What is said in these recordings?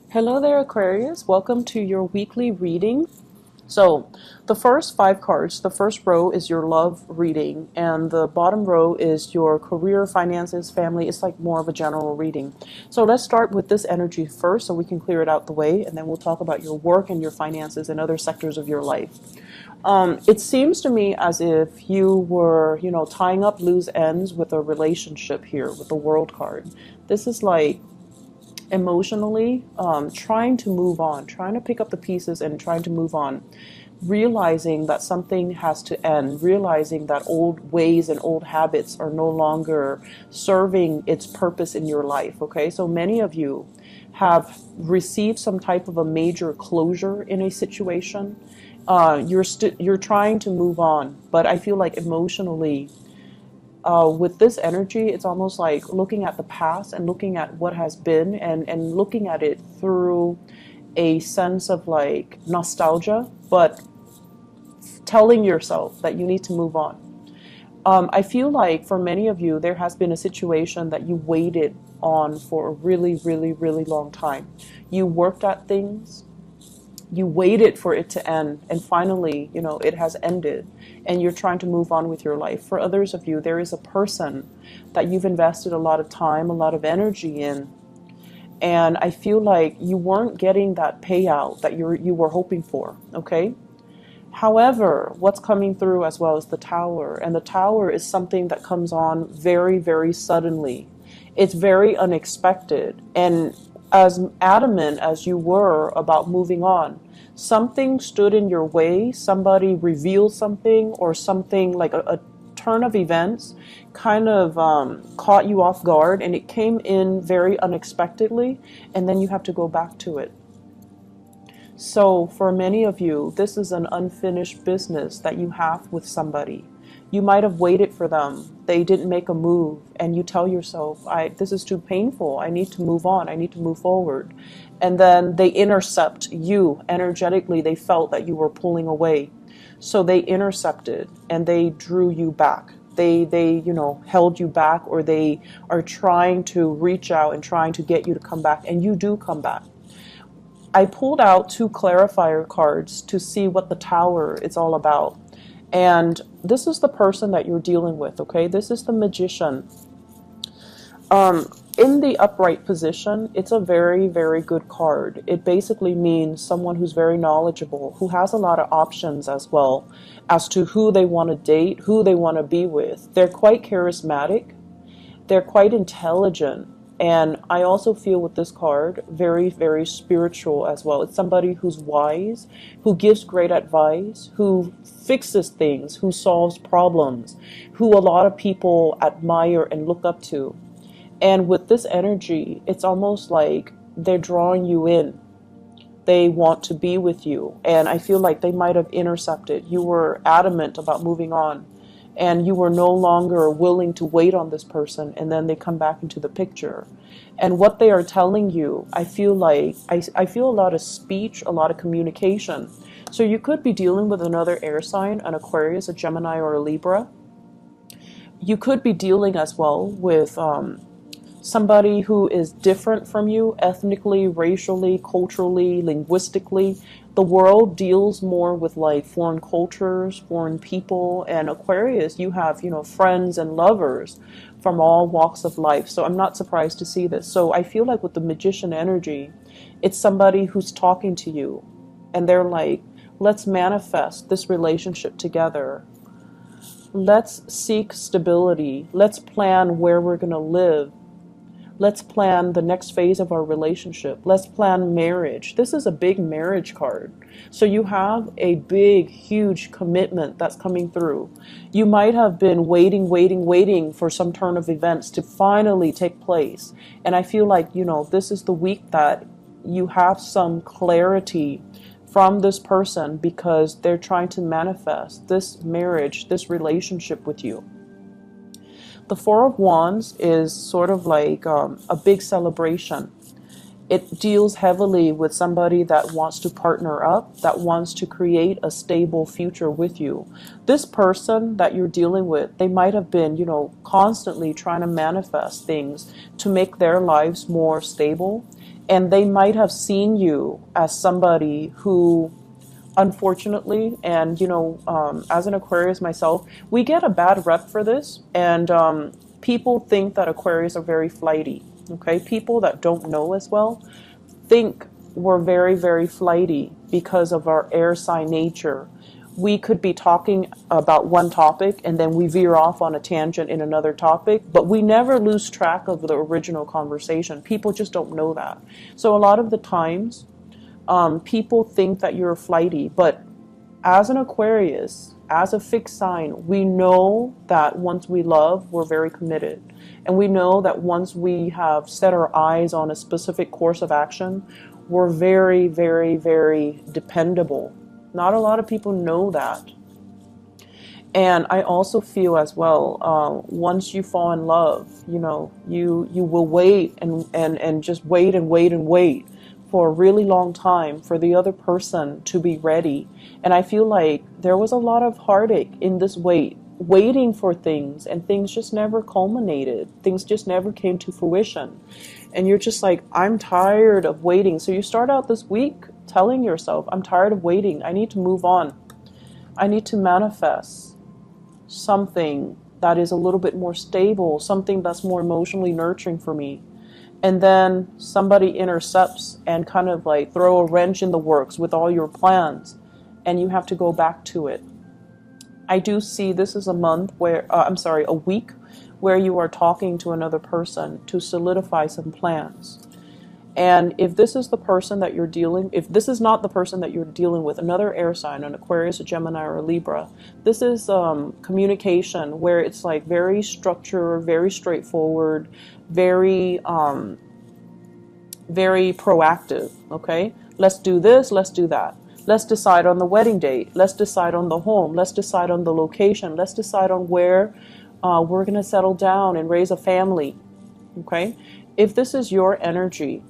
Hello there, Aquarius. Welcome to your weekly reading. So, the first 5 cards, the first row is your love reading, and the bottom row is your career, finances, family. It's like more of a general reading. So, let's start with this energy first so we can clear it out the way, and then we'll talk about your work and your finances and other sectors of your life. It seems to me as if you were, tying up loose ends with a relationship here with the World card. This is like emotionally trying to move on, trying to pick up the pieces and trying to move on, realizing that something has to end, realizing that old ways and old habits are no longer serving its purpose in your life. Okay, so many of you have received some type of a major closure in a situation. You're trying to move on, but I feel like emotionally, with this energy, it's almost like looking at the past and looking at what has been, and looking at it through a sense of like nostalgia, but telling yourself that you need to move on. I feel like for many of you, there has been a situation that you waited on for a really, really, really long time. You worked at things, you waited for it to end, and finally, it has ended, and you're trying to move on with your life. For others of you, there is a person that you've invested a lot of time, a lot of energy in, and I feel like you weren't getting that payout that you were hoping for. Okay. However, what's coming through as well is the Tower, and the Tower is something that comes on very, very suddenly. It's very unexpected, and as adamant as you were about moving on, something stood in your way, somebody revealed something, or something like a turn of events kind of caught you off guard, and it came in very unexpectedly, and then you have to go back to it. So for many of you, this is an unfinished business that you have with somebody. You might have waited for them. They didn't make a move, and you tell yourself, this is too painful. I need to move on. I need to move forward. And then they intercept you energetically. They felt that you were pulling away. So they intercepted and they drew you back. They held you back, or they are trying to reach out and trying to get you to come back, and you do come back. I pulled out 2 clarifier cards to see what the Tower is all about. And this is the person that you're dealing with, okay? This is the Magician. In the upright position, it's a very, very good card. It basically means someone who's very knowledgeable, who has a lot of options as well as to who they want to date, who they want to be with. They're quite charismatic. They're quite intelligent. And I also feel with this card, very, very spiritual as well. It's somebody who's wise, who gives great advice, who fixes things, who solves problems, who a lot of people admire and look up to. And with this energy, it's almost like they're drawing you in. They want to be with you. And I feel like they might have intercepted. You were adamant about moving on, and you were no longer willing to wait on this person, and then they come back into the picture. And what they are telling you, I feel like, I feel a lot of speech, a lot of communication. So you could be dealing with another air sign, an Aquarius, a Gemini, or a Libra. You could be dealing as well with somebody who is different from you, ethnically, racially, culturally, linguistically. The world deals more with like foreign cultures, foreign people, and Aquarius, you have, friends and lovers from all walks of life. So I'm not surprised to see this. So I feel like with the Magician energy, it's somebody who's talking to you, and they're like, let's manifest this relationship together. Let's seek stability. Let's plan where we're going to live. Let's plan the next phase of our relationship. Let's plan marriage. This is a big marriage card. So you have a big, huge commitment that's coming through. You might have been waiting for some turn of events to finally take place. And I feel like, this is the week that you have some clarity from this person, because they're trying to manifest this marriage, this relationship with you. The Four of Wands is sort of like a big celebration. It deals heavily with somebody that wants to partner up, that wants to create a stable future with you. This person that you're dealing with, they might have been, constantly trying to manifest things to make their lives more stable. And they might have seen you as somebody who, unfortunately, and as an Aquarius myself, we get a bad rep for this, and people think that Aquarius are very flighty. Okay, people that don't know as well think we're very, very flighty because of our air sign nature. We could be talking about one topic and then we veer off on a tangent in another topic, but we never lose track of the original conversation. People just don't know that. So a lot of the times, people think that you're flighty, but as an Aquarius, as a fixed sign, we know that once we love, we're very committed. And we know that once we have set our eyes on a specific course of action, we're very, very, very dependable. Not a lot of people know that. And I also feel as well, once you fall in love, you will wait and just wait and wait and wait for a really long time for the other person to be ready. And I feel like there was a lot of heartache in this waiting for things, and things just never culminated. Things just never came to fruition. And you're just like, I'm tired of waiting. So you start out this week telling yourself, I'm tired of waiting. I need to move on. I need to manifest something that is a little bit more stable, something that's more emotionally nurturing for me. And then somebody intercepts and kind of like throw a wrench in the works with all your plans, and you have to go back to it. I do see this is a month where, a week where you are talking to another person to solidify some plans. And if this is the person that if this is not the person that you're dealing with, another air sign, an Aquarius, a Gemini, or a Libra, this is communication where it's like very structured, very straightforward, very, very proactive. Okay, let's do this, let's do that. Let's decide on the wedding date. Let's decide on the home. Let's decide on the location. Let's decide on where we're going to settle down and raise a family. Okay, if this is your energy,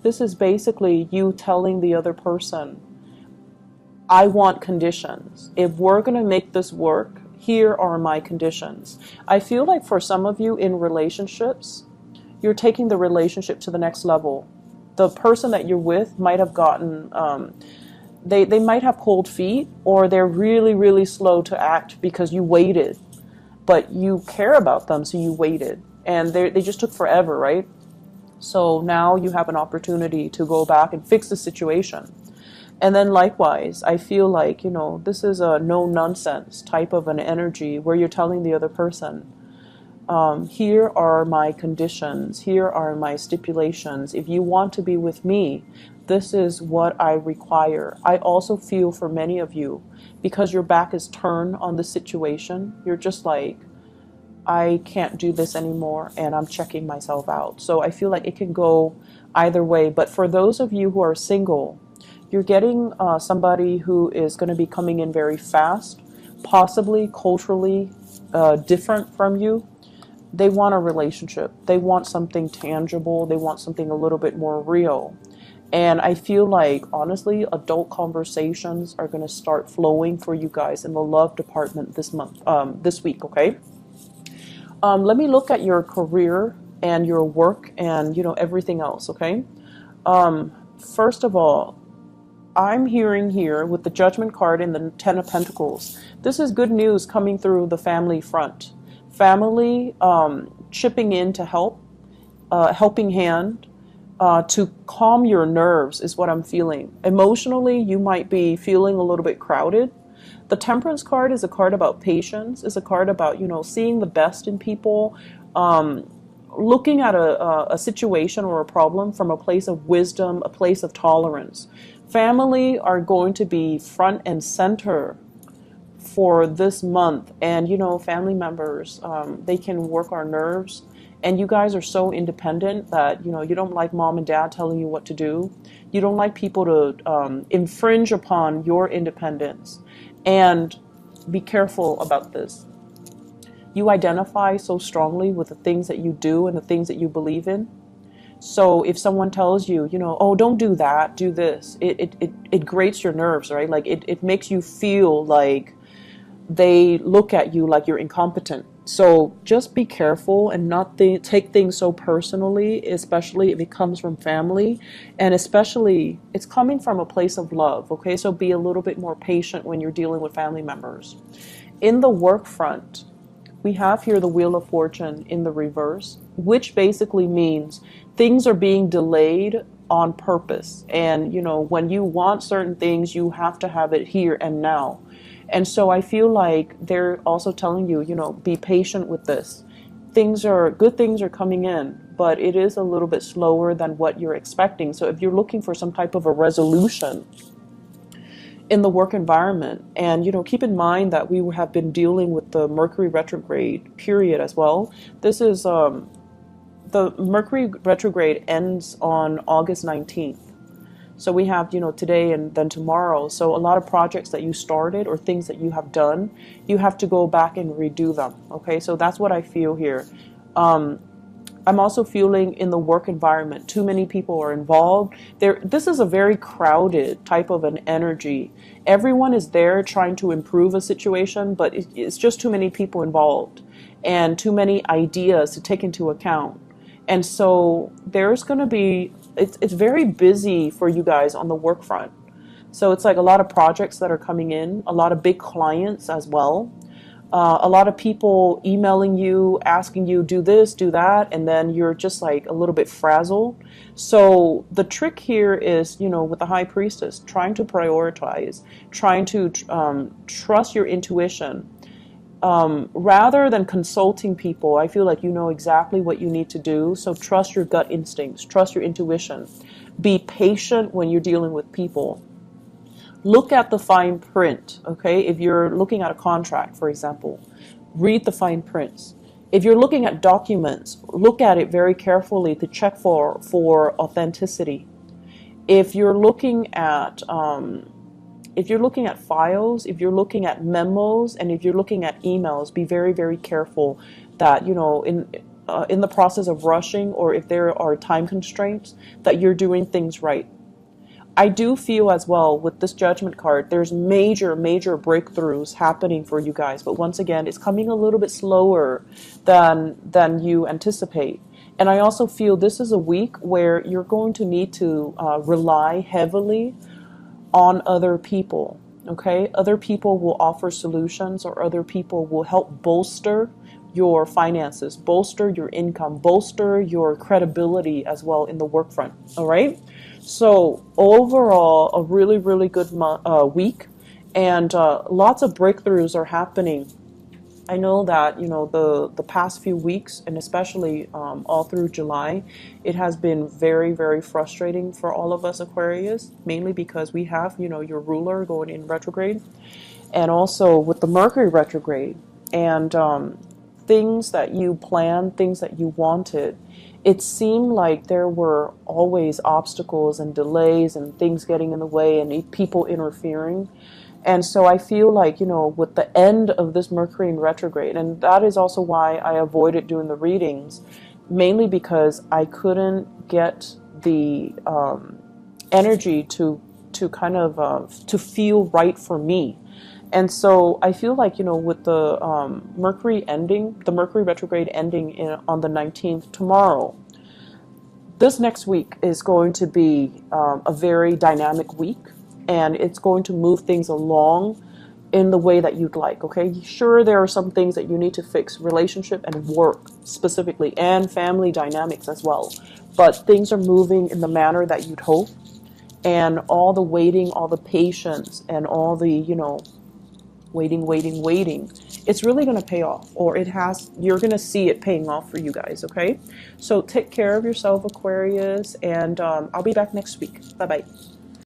this is basically you telling the other person, I want conditions. If we're going to make this work, here are my conditions. I feel like for some of you in relationships, you're taking the relationship to the next level. The person that you're with might have gotten, they might have cold feet, or they're really, really slow to act because you waited. But you care about them, so you waited. And they just took forever, right? So now you have an opportunity to go back and fix the situation. And then likewise, I feel like, this is a no-nonsense type of an energy where you're telling the other person, here are my conditions, here are my stipulations. If you want to be with me, this is what I require. I also feel for many of you, because your back is turned on the situation, you're just like, I can't do this anymore, and I'm checking myself out. So I feel like it can go either way. But for those of you who are single, you're getting somebody who is going to be coming in very fast, possibly culturally different from you. They want a relationship. They want something tangible. They want something a little bit more real. And I feel like, honestly, adult conversations are going to start flowing for you guys in the love department this week, okay? Let me look at your career and your work and, everything else, okay? First of all, I'm hearing here with the Judgment card and the Ten of Pentacles, this is good news coming through the family front. Family chipping in to help, helping hand, to calm your nerves is what I'm feeling. Emotionally, you might be feeling a little bit crowded. The Temperance card is a card about patience, is a card about, seeing the best in people, looking at a situation or a problem from a place of wisdom, a place of tolerance. Family are going to be front and center for this month. And, family members, they can work our nerves. And you guys are so independent that, you don't like mom and dad telling you what to do. You don't like people to infringe upon your independence. And be careful about this. You identify so strongly with the things that you do and the things that you believe in. So if someone tells you, oh, don't do that, do this, it grates your nerves, right? Like it makes you feel like they look at you like you're incompetent. So just be careful and not take things so personally, especially if it comes from family, and especially it's coming from a place of love, okay? So be a little bit more patient when you're dealing with family members. In the work front, we have here the Wheel of Fortune in the reverse, which basically means things are being delayed on purpose. And, you know, when you want certain things, you have to have it here and now. And so I feel like they're also telling you, you know, be patient with this. Good things are coming in, but it is a little bit slower than what you're expecting. So if you're looking for some type of a resolution in the work environment, and you know, keep in mind that we have been dealing with the Mercury retrograde period as well. This is the Mercury retrograde ends on August 19th. So we have, you know, today and then tomorrow. So a lot of projects that you started or things that you have done, you have to go back and redo them. Okay, so that's what I feel here. I'm also feeling in the work environment, too many people are involved. This is a very crowded type of an energy. Everyone is there trying to improve a situation, but it's just too many people involved and too many ideas to take into account. And so there's going to be, it's very busy for you guys on the work front. So it's like a lot of projects that are coming in, a lot of big clients as well. A lot of people emailing you, asking you, do this, do that, and then you're just like a little bit frazzled. So the trick here is, you know, with the High Priestess, trying to prioritize, trying to trust your intuition. Rather than consulting people, I feel like you know exactly what you need to do. So trust your gut instincts, trust your intuition. Be patient when you're dealing with people. Look at the fine print, okay? If you're looking at a contract, for example, read the fine prints. If you're looking at documents, look at it very carefully to check for authenticity. If you're looking at files, if you're looking at memos, and if you're looking at emails, be very, very careful that, you know, in the process of rushing, or if there are time constraints, that you're doing things right. I do feel as well with this Judgment card, there's major, major breakthroughs happening for you guys. But once again, it's coming a little bit slower than you anticipate. And I also feel this is a week where you're going to need to rely heavily on other people. Okay, other people will offer solutions, or other people will help bolster your finances, bolster your income, bolster your credibility as well in the work front. All right. So overall, a really, really good week, and lots of breakthroughs are happening. I know that, you know, the past few weeks, and especially all through July, it has been very, very frustrating for all of us Aquarius, mainly because we have, you know, your ruler going in retrograde, and also with the Mercury retrograde, and things that you planned, things that you wanted. It seemed like there were always obstacles and delays and things getting in the way and people interfering. And so I feel like, you know, with the end of this Mercury in retrograde, and that is also why I avoided doing the readings, mainly because I couldn't get the energy to kind of to feel right for me. And so I feel like, you know, with the Mercury ending, the Mercury retrograde ending on the 19th tomorrow, this next week is going to be a very dynamic week, and it's going to move things along in the way that you'd like, okay? Sure, there are some things that you need to fix, relationship and work specifically, and family dynamics as well. But things are moving in the manner that you'd hope, and all the waiting, all the patience, and all the, you know, waiting, it's really going to pay off, or you're going to see it paying off for you guys, okay? So take care of yourself, Aquarius, and I'll be back next week. Bye-bye.